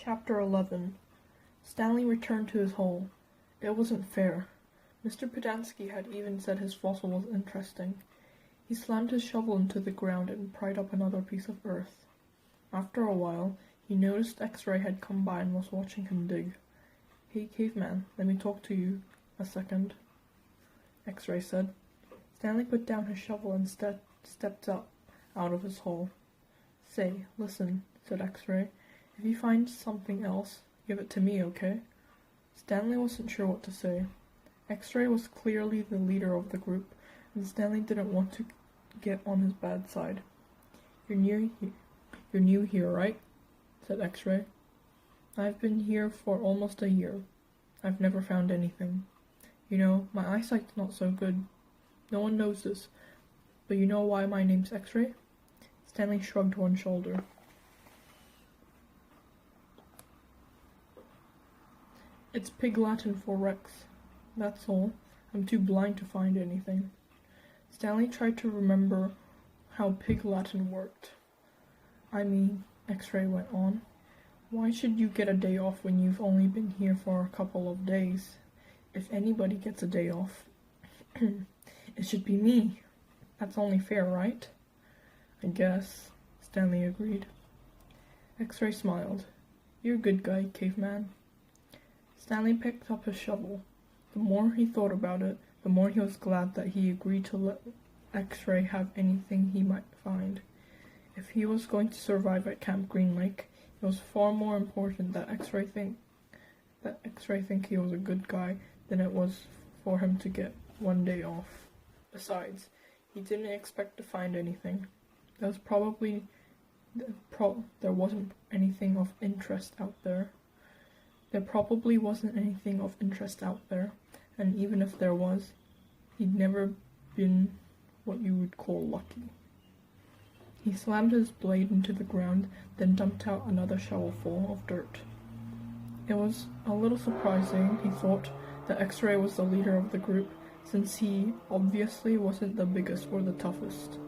Chapter 11. Stanley returned to his hole. It wasn't fair. Mr. Pedanski had even said his fossil was interesting. He slammed his shovel into the ground and pried up another piece of earth. After a while, he noticed X-Ray had come by and was watching him dig. "Hey, caveman, let me talk to you a second," X-Ray said. Stanley put down his shovel and stepped up out of his hole. "Say, listen," said X-Ray. "If you find something else, give it to me, okay?" Stanley wasn't sure what to say. X-Ray was clearly the leader of the group, and Stanley didn't want to get on his bad side. You're new here, right?" said X-Ray. "I've been here for almost a year. I've never found anything. You know, my eyesight's not so good. No one knows this, but you know why my name's X-Ray?" Stanley shrugged one shoulder. "It's Pig Latin for Rex. That's all. I'm too blind to find anything." Stanley tried to remember how Pig Latin worked. "I mean," X-Ray went on, "why should you get a day off when you've only been here for a couple of days? If anybody gets a day off, it should be me. That's only fair, right?" "I guess," Stanley agreed. X-Ray smiled. "You're a good guy, caveman." Stanley picked up his shovel. The more he thought about it, the more he was glad that he agreed to let X-Ray have anything he might find. If he was going to survive at Camp Green Lake, it was far more important that X-Ray think he was a good guy than it was for him to get one day off. Besides, he didn't expect to find anything. There wasn't anything of interest out there. And even if there was, he'd never been what you would call lucky. He slammed his blade into the ground, then dumped out another shovelful of dirt. It was a little surprising, he thought, that X-Ray was the leader of the group, since he obviously wasn't the biggest or the toughest.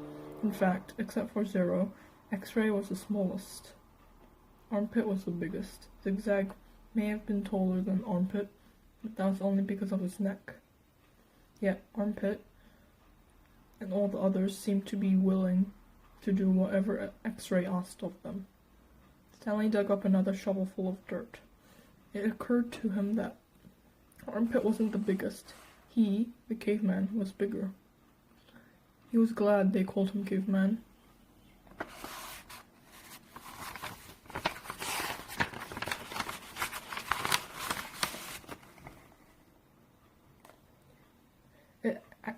In fact, except for Zero, X-Ray was the smallest. Armpit was the biggest. Zigzag may have been taller than Armpit, but that was only because of his neck. Yet Armpit and all the others seemed to be willing to do whatever X-Ray asked of them. Stanley dug up another shovelful of dirt. It occurred to him that Armpit wasn't the biggest. He, the caveman, was bigger. He was glad they called him caveman.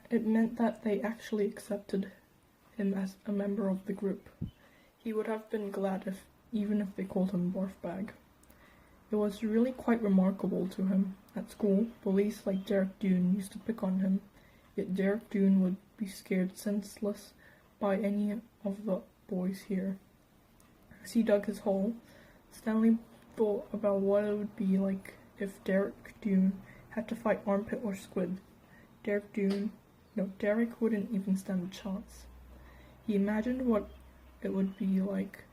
It meant that they actually accepted him as a member of the group. He would have been glad even if they called him Barfbag. It was really quite remarkable to him. At school, bullies like Derek Dune used to pick on him, yet Derek Dune would be scared senseless by any of the boys here. As he dug his hole, Stanley thought about what it would be like if Derek Dune had to fight Armpit or Squid. Derek wouldn't even stand a chance. He imagined what it would be like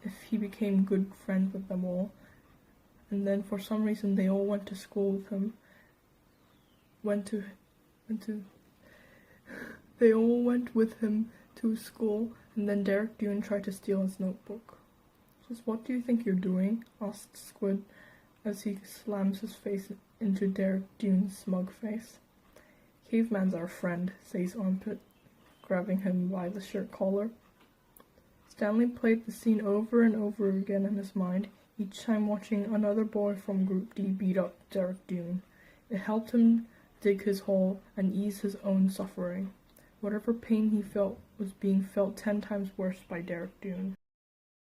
if he became good friends with them all, and then for some reason they all went to school with him. They all went with him to school, and then Derek Dune tried to steal his notebook. "Just what do you think you're doing?" asked Squid as he slams his face into Derek Dune's smug face. "Caveman's our friend," says Armpit, grabbing him by the shirt collar. Stanley played the scene over and over again in his mind, each time watching another boy from Group D beat up Derek Dune. It helped him dig his hole and ease his own suffering. Whatever pain he felt was being felt 10 times worse by Derek Dune.